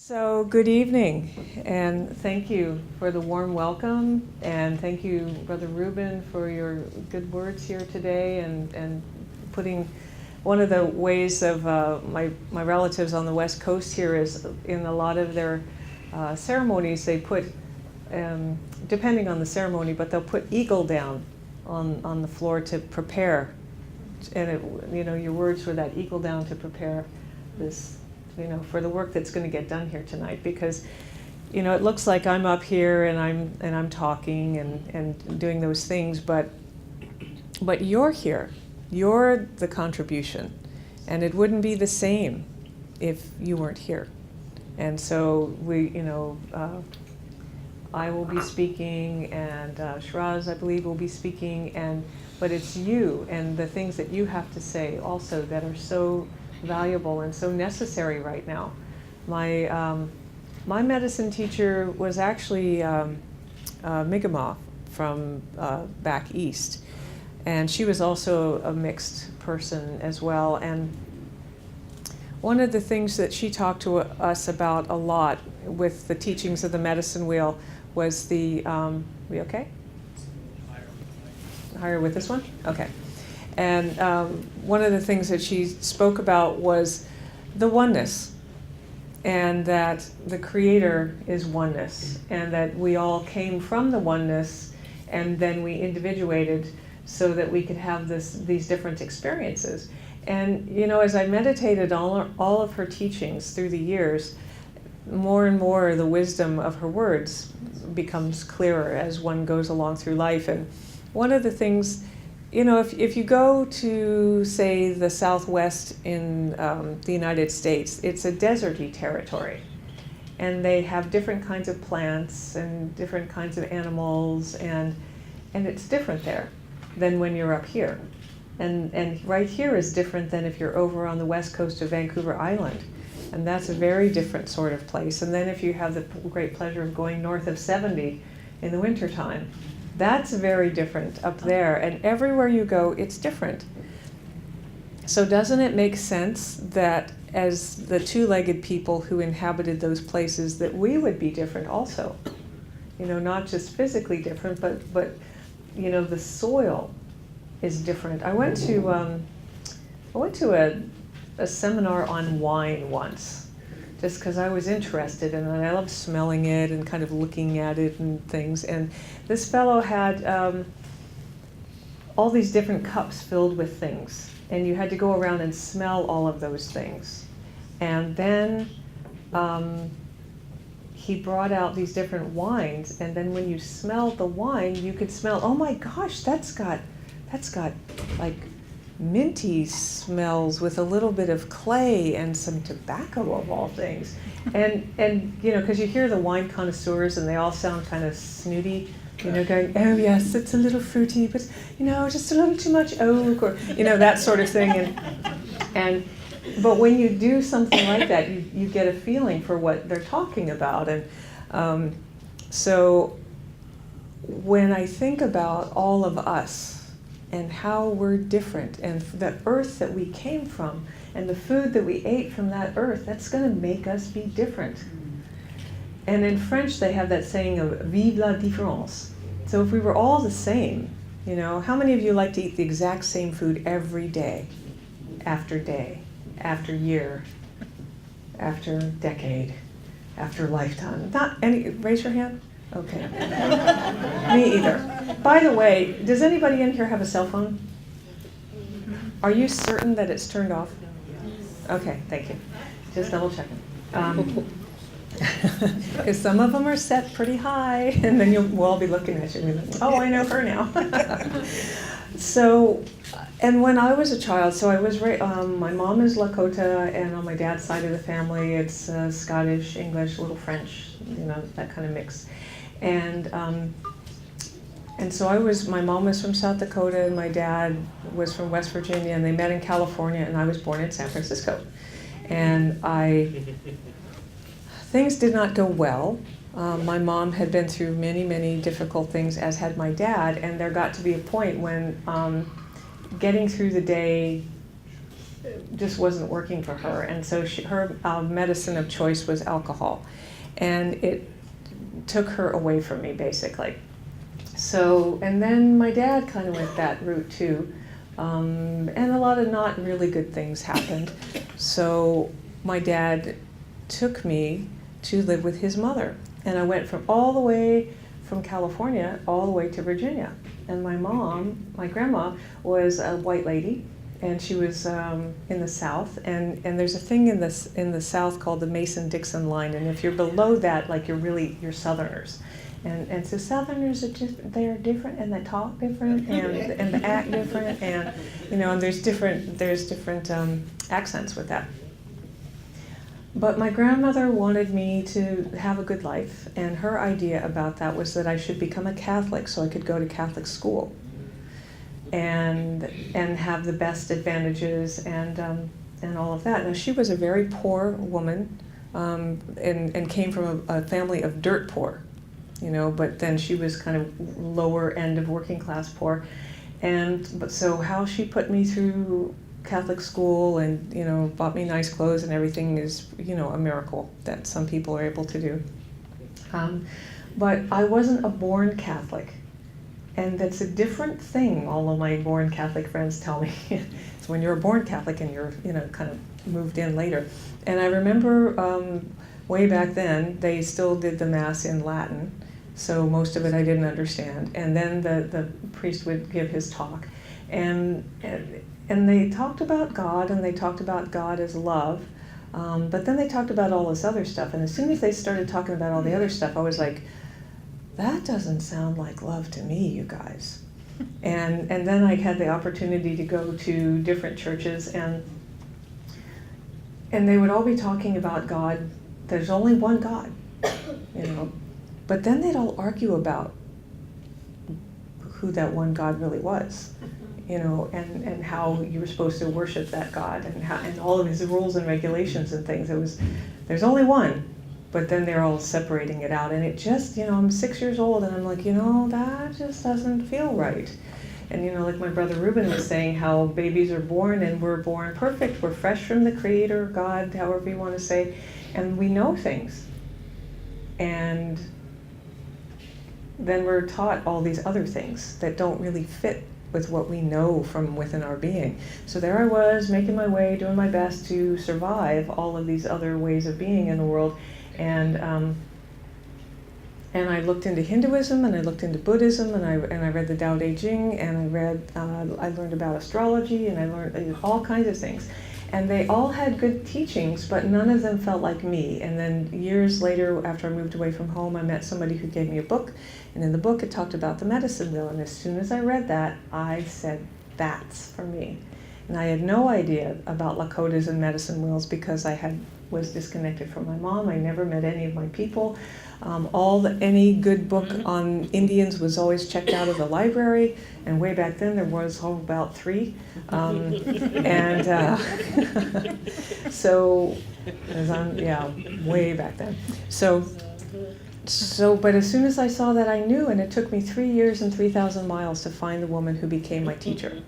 So good evening, and thank you for the warm welcome, and thank you, Brother Ruben, for your good words here today, and putting one of the ways of my relatives on the West Coast here is in a lot of their ceremonies they put, depending on the ceremony, but they'll put eagle down on the floor to prepare, and your words were that eagle down to prepare this, for the work that's going to get done here tonight, because it looks like I'm up here and I'm talking and doing those things, but you're here. You're the contribution, and it wouldn't be the same if you weren't here. And so I will be speaking, and Shiraz, I believe, will be speaking, but it's you and the things that you have to say also that are so valuable and so necessary right now. My medicine teacher was actually Mi'kmaq from back east, and she was also a mixed person as well. And one of the things that she talked to us about a lot with the teachings of the medicine wheel was the, we okay? Higher with this one? Okay. And one of the things that she spoke about was the oneness, and that the Creator is oneness, and that we all came from the oneness, and then we individuated so that we could have these different experiences. And as I meditated all of her teachings through the years, more and more the wisdom of her words becomes clearer as one goes along through life. And one of the things, if you go to, say, the Southwest in the United States, it's a deserty territory. And they have different kinds of plants and different kinds of animals, and it's different there than when you're up here. And right here is different than if you're over on the west coast of Vancouver Island. And that's a very different sort of place. And then if you have the great pleasure of going north of 70 in the wintertime, that's very different up there. And everywhere you go, it's different. So doesn't it make sense that as the two-legged people who inhabited those places, that we would be different also? Not just physically different, but the soil is different. I went to a seminar on wine once, just because I was interested in it. I love smelling it and kind of looking at it and things. And this fellow had all these different cups filled with things, and you had to go around and smell all of those things. And then he brought out these different wines, and then when you smelled the wine, you could smell, oh my gosh, that's got like minty smells with a little bit of clay and some tobacco of all things. And because you hear the wine connoisseurs and they all sound kind of snooty, going, oh yes, it's a little fruity, but just a little too much oak, or that sort of thing. But when you do something like that, you get a feeling for what they're talking about. And so when I think about all of us and how we're different, and the earth that we came from, and the food that we ate from that earth, that's going to make us be different. And in French, they have that saying of vive la différence. So if we were all the same, how many of you like to eat the exact same food every day, after year, after decade, after lifetime? Not any, raise your hand. Okay. Me either. By the way, does anybody in here have a cell phone? Are you certain that it's turned off? Okay, thank you. Just double checking. Because some of them are set pretty high, and then we'll all be looking at you and be like, oh, I know her now. So, and when I was a child, so I was my mom is Lakota, and on my dad's side of the family, it's Scottish, English, a little French, that kind of mix. And so my mom was from South Dakota, and my dad was from West Virginia, and they met in California, and I was born in San Francisco. And things did not go well. My mom had been through many, many difficult things, as had my dad, and there got to be a point when getting through the day just wasn't working for her. And so her medicine of choice was alcohol. And it took her away from me, basically. So, and then my dad kind of went that route too. And a lot of not really good things happened. So my dad took me to live with his mother. And I went from all the way from California all the way to Virginia. And my mom, my grandma, was a white lady, and she was in the South. And there's a thing in the South called the Mason-Dixon line. And if you're below that, like you're Southerners. And so Southerners are they're different, and they talk different, and they act different, and and there's different accents with that. But my grandmother wanted me to have a good life, and her idea about that was that I should become a Catholic so I could go to Catholic school and have the best advantages and all of that. Now, she was a very poor woman and came from a family of dirt poor, but then she was kind of lower end of working class poor. But so how she put me through Catholic school and bought me nice clothes and everything is a miracle that some people are able to do. But I wasn't a born Catholic, and that's a different thing. All of my born Catholic friends tell me it's when you're a born Catholic and you're kind of moved in later. And I remember way back then they still did the Mass in Latin, so most of it I didn't understand. And then the priest would give his talk, and they talked about God, and they talked about God as love, but then they talked about all this other stuff. And as soon as they started talking about all the other stuff, I was like, that doesn't sound like love to me, you guys. And then I had the opportunity to go to different churches, and they would all be talking about God. There's only one God, But then they'd all argue about who that one God really was. And how you were supposed to worship that God, and all of his rules and regulations and things. There's only one, but then they're all separating it out. And it just, I'm 6 years old, and I'm like, that just doesn't feel right. And like my brother Ruben was saying, how babies are born, and we're born perfect. We're fresh from the Creator, God, however you want to say, and we know things. And then we're taught all these other things that don't really fit with what we know from within our being. So there I was, making my way, doing my best to survive all of these other ways of being in the world. And I looked into Hinduism, and I looked into Buddhism, and I read the Tao Te Ching, and I learned about astrology, and I learned all kinds of things. And they all had good teachings, but none of them felt like me. And then years later, after I moved away from home, I met somebody who gave me a book. And in the book, it talked about the medicine wheel. And as soon as I read that, I said, that's for me. And I had no idea about Lakotas and medicine wheels because I was disconnected from my mom. I never met any of my people. Any good book on Indians was always checked out of the library, and way back then there was about 3. So, way back then. But as soon as I saw that, I knew, and it took me 3 years and 3,000 miles to find the woman who became my teacher.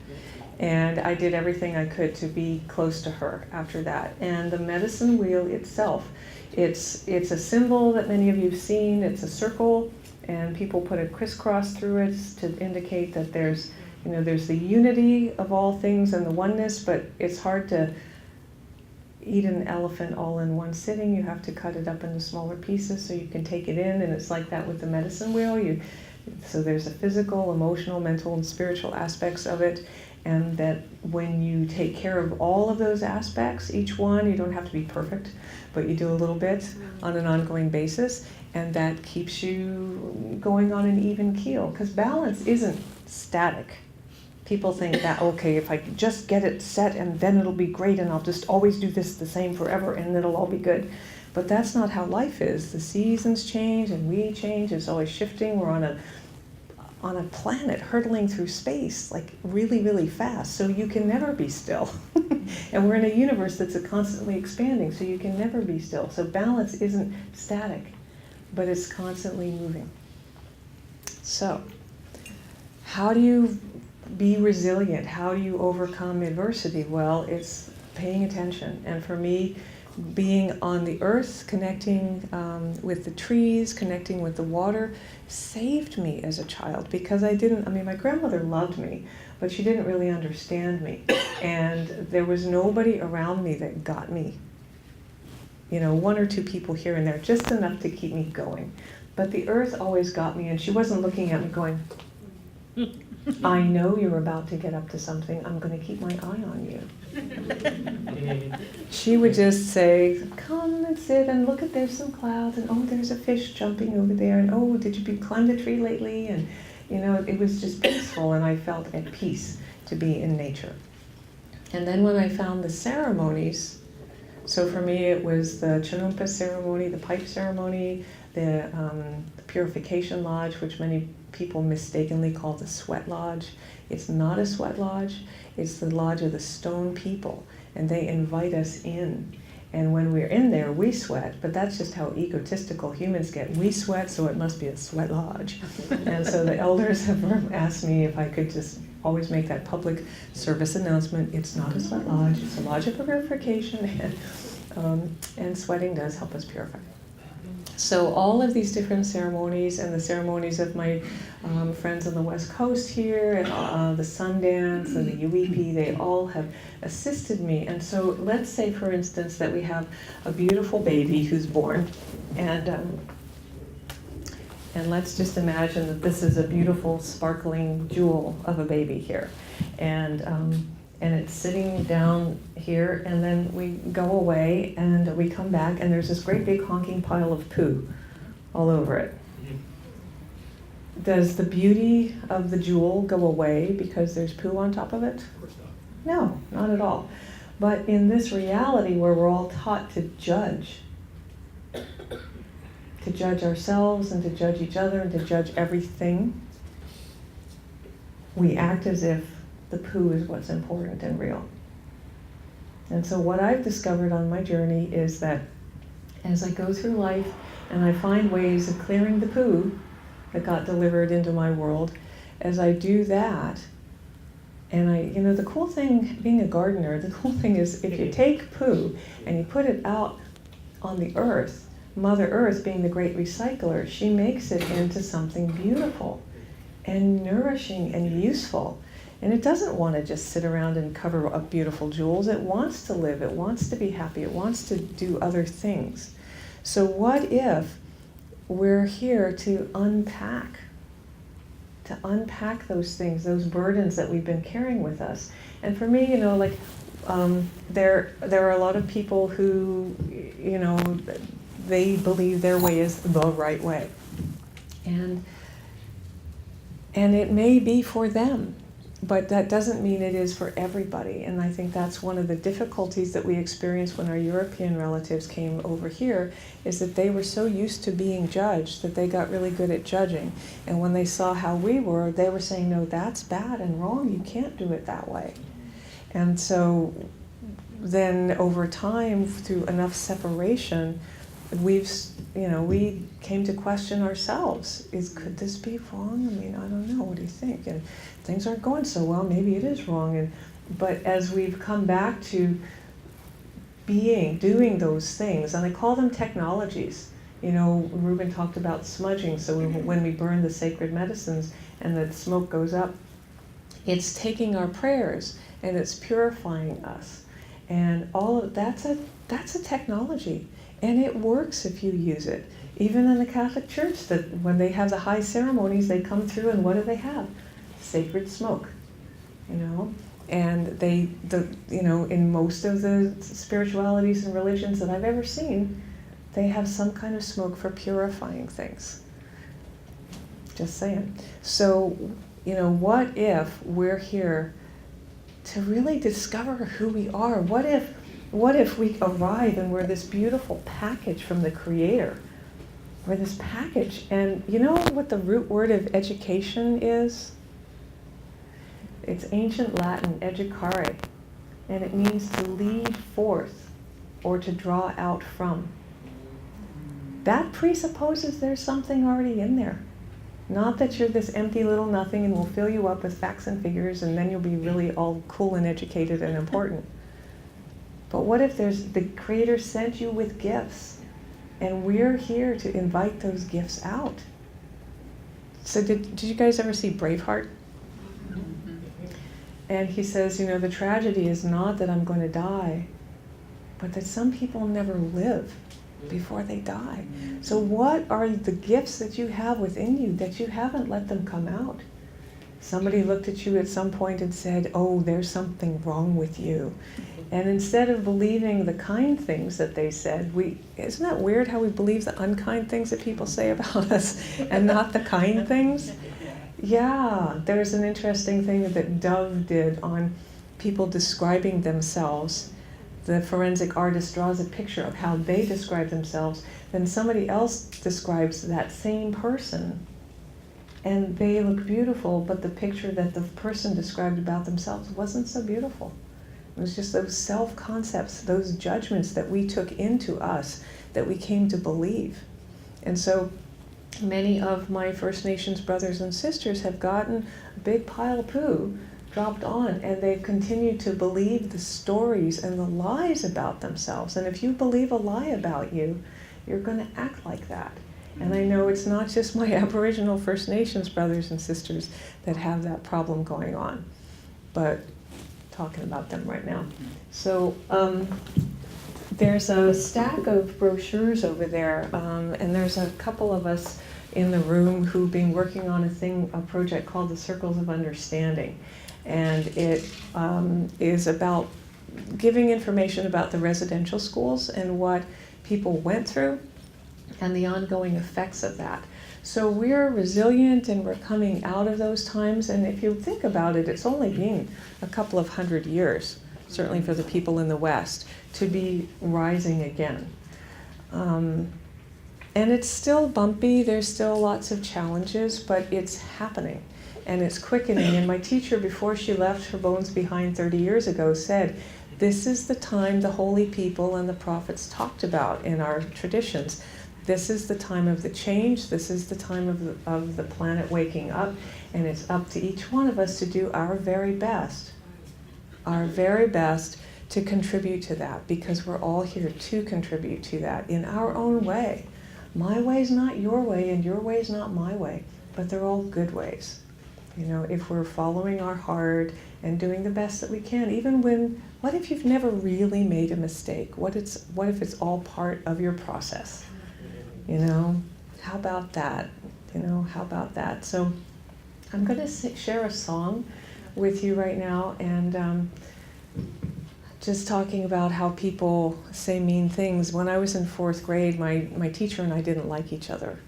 And I did everything I could to be close to her after that. And the medicine wheel itself, it's a symbol that many of you have seen. It's a circle, and people put a crisscross through it to indicate that there's the unity of all things and the oneness, but it's hard to eat an elephant all in one sitting. You have to cut it up into smaller pieces so you can take it in, and it's like that with the medicine wheel. So there's a physical, emotional, mental, and spiritual aspects of it. And that when you take care of all of those aspects, each one, you don't have to be perfect, but you do a little bit on an ongoing basis, and that keeps you going on an even keel. Because balance isn't static. People think that, okay, if I can just get it set, and then it'll be great, and I'll just always do this the same forever, and it'll all be good. But that's not how life is. The seasons change, and we change. It's always shifting. We're on a planet hurtling through space like really, really fast, so you can never be still. And we're in a universe that's constantly expanding, so you can never be still. So balance isn't static, but it's constantly moving. So how do you be resilient? How do you overcome adversity? Well, it's paying attention. And for me, being on the earth, connecting with the trees, connecting with the water, saved me as a child, because my grandmother loved me, but she didn't really understand me. And there was nobody around me that got me. One or two people here and there, just enough to keep me going. But the earth always got me, and she wasn't looking at me going, I know you're about to get up to something, I'm going to keep my eye on you. She would just say, come and sit and look, there's some clouds, and oh, there's a fish jumping over there, and oh, did you climb the tree lately? And it was just peaceful, and I felt at peace to be in nature. And then when I found the ceremonies, so for me it was the Chanumpa ceremony, the pipe ceremony, the purification lodge, which many people mistakenly call the sweat lodge. It's not a sweat lodge, it's the lodge of the stone people, and they invite us in. And when we're in there, we sweat, but that's just how egotistical humans get. We sweat, so it must be a sweat lodge. And so the elders have asked me if I could just always make that public service announcement. It's not a sweat lodge, it's a lodge of purification, and sweating does help us purify. So all of these different ceremonies, and the ceremonies of my friends on the West Coast here, and the Sundance and the UEP, they all have assisted me. And so let's say, for instance, that we have a beautiful baby who's born, and let's just imagine that this is a beautiful, sparkling jewel of a baby here. And it's sitting down here, and then we go away, and we come back, and there's this great big honking pile of poo all over it. Does the beauty of the jewel go away because there's poo on top of it? Of course not. No, not at all. But in this reality where we're all taught to judge ourselves, and to judge each other, and to judge everything, we act as if the poo is what's important and real. And so what I've discovered on my journey is that as I go through life and I find ways of clearing the poo that got delivered into my world, as I do that, and the cool thing, being a gardener, the cool thing is if you take poo and you put it out on the earth, Mother Earth being the great recycler, she makes it into something beautiful and nourishing and useful. And it doesn't want to just sit around and cover up beautiful jewels. It wants to live, it wants to be happy, it wants to do other things. So what if we're here to unpack those things, those burdens that we've been carrying with us? And for me, there are a lot of people who, they believe their way is the right way. And it may be for them, but that doesn't mean it is for everybody. And I think that's one of the difficulties that we experienced when our European relatives came over here, is that they were so used to being judged that they got really good at judging. And when they saw how we were, they were saying, no, that's bad and wrong, you can't do it that way. And so then over time, through enough separation, we came to question ourselves. Could this be wrong? I don't know. What do you think? And things aren't going so well. Maybe it is wrong. But as we've come back to doing those things, and I call them technologies. Ruben talked about smudging. So when we burn the sacred medicines and the smoke goes up, it's taking our prayers and it's purifying us. And all of that's a technology. And it works if you use it. Even in the Catholic Church, that when they have the high ceremonies, they come through, and what do they have? Sacred smoke, And in most of the spiritualities and religions that I've ever seen, they have some kind of smoke for purifying things. Just saying. So, what if we're here to really discover who we are? What if we arrive and we're this beautiful package from the Creator? We're this package, and you know what the root word of education is? It's ancient Latin, educare, and it means to lead forth or to draw out from. That presupposes there's something already in there. Not that you're this empty little nothing and we'll fill you up with facts and figures and then you'll be really all cool and educated and important. But what if the Creator sent you with gifts, and we're here to invite those gifts out? So did you guys ever see Braveheart? And he says, the tragedy is not that I'm going to die, but that some people never live before they die. So what are the gifts that you have within you that you haven't let them come out? Somebody looked at you at some point and said, oh, there's something wrong with you. And instead of believing the kind things that they said, isn't that weird how we believe the unkind things that people say about us and not the kind things? Yeah, there's an interesting thing that Dove did on people describing themselves. The forensic artist draws a picture of how they describe themselves, then somebody else describes that same person, and they look beautiful, but the picture that the person described about themselves wasn't so beautiful. It was just those self-concepts, those judgments that we took into us, that we came to believe. And so many of my First Nations brothers and sisters have gotten a big pile of poo dropped on, and they've continued to believe the stories and the lies about themselves. And if you believe a lie about you, you're going to act like that. And I know it's not just my Aboriginal First Nations brothers and sisters that have that problem going on, but talking about them right now. So there's a stack of brochures over there, and there's a couple of us in the room who've been working on a project called the Circles of Understanding. And it is about giving information about the residential schools and what people went through and the ongoing effects of that. So we're resilient and we're coming out of those times, and if you think about it, it's only been a couple of 100 years, certainly for the people in the West, to be rising again. And it's still bumpy, there's still lots of challenges, but it's happening and it's quickening. And my teacher, before she left her bones behind 30 years ago, said, this is the time the holy people and the prophets talked about in our traditions. This is the time of the change. This is the time of the planet waking up. And it's up to each one of us to do our very best to contribute to that, because we're all here to contribute to that in our own way. My way's not your way, and your way's not my way, but they're all good ways. If we're following our heart and doing the best that we can, even when, what if you've never really made a mistake? What if it's all part of your process? How about that? How about that? So I'm going to share a song with you right now, and just talking about how people say mean things. When I was in 4th grade, my teacher and I didn't like each other.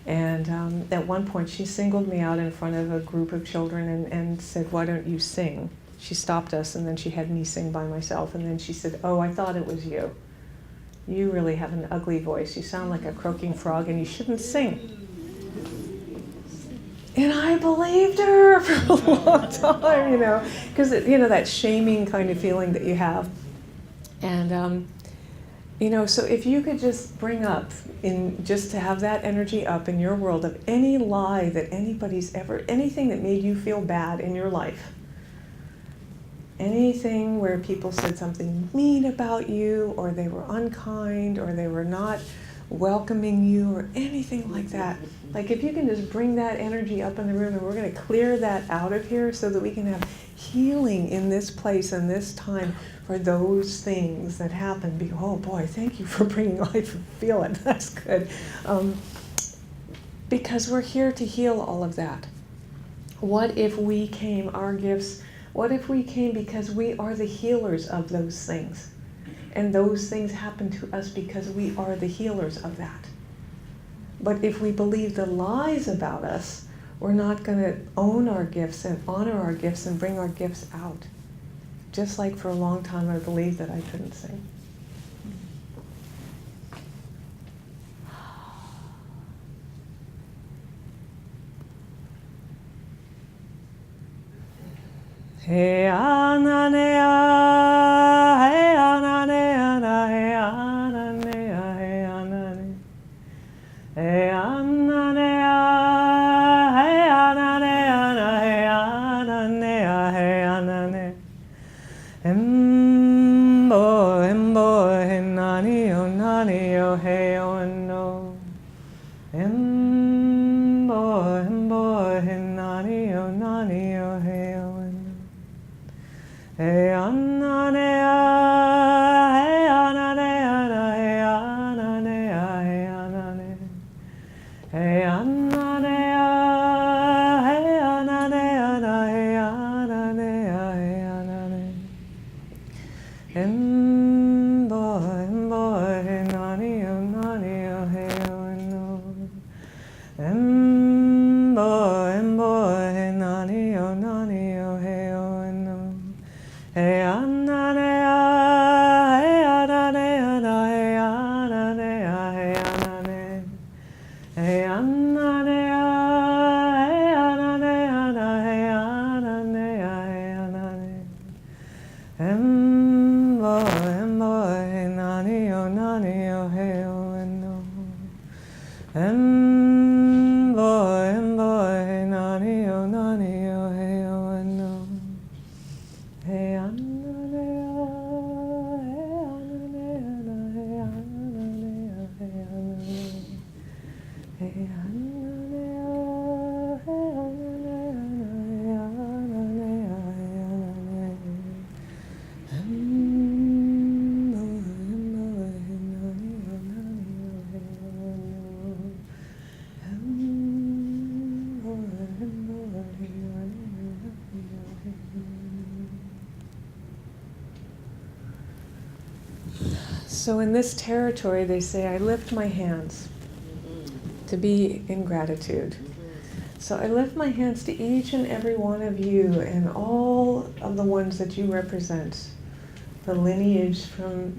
And at one point, she singled me out in front of a group of children and said, why don't you sing? She stopped us, and then she had me sing by myself. And then she said, oh, I thought it was you. You really have an ugly voice. You sound like a croaking frog, and you shouldn't sing. And I believed her for a long time, because, that shaming kind of feeling that you have. And, so if you could just bring up, just to have that energy up in your world of any lie that anybody's ever, anything that made you feel bad in your life, anything where people said something mean about you, or they were unkind, or they were not welcoming you, or anything like that. Like, if you can just bring that energy up in the room, and we're going to clear that out of here so that we can have healing in this place and this time for those things that happen. Oh boy, thank you for bringing life and feel it. That's good. Because we're here to heal all of that. What if we came, our gifts, what if we came because we are the healers of those things? And those things happen to us because we are the healers of that. But if we believe the lies about us, we're not going to own our gifts and honor our gifts and bring our gifts out. Just like for a long time I believed that I couldn't sing. Hey ananea, hey ananea, hey ananea, hey ananea, hey ananea, hey ananea, hey ananea, hey ananea, embo nani o nani o hey o hey anane hey anane hey anane hey anane hey anane hey anane hey anane hey anane embo hey nani o hey o no embo hey nani o hey o no hey anane hey anane hey anane hey anane hey anane hey anane hey anane hey anane embo hey nani o hey o no embo hey nani o hey o no hey anane hey anane hey anane hey anane hey anane hey anane hey anane So in this territory, they say, I lift my hands to be in gratitude. So I lift my hands to each and every one of you and all of the ones that you represent, the lineage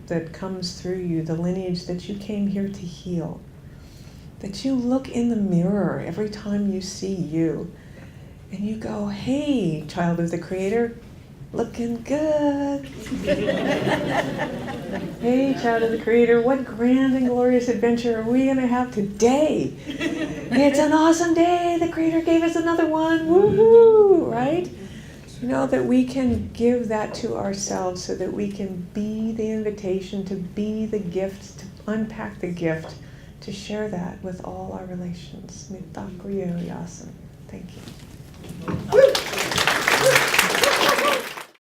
that comes through you, the lineage that you came here to heal. That you look in the mirror every time you see you and you go, hey, child of the Creator, looking good. Hey, child of the Creator, what grand and glorious adventure are we going to have today? It's an awesome day. The Creator gave us another one. Woohoo! Right? You know, that we can give that to ourselves so that we can be the invitation, to be the gift, to unpack the gift, to share that with all our relations. Thank you.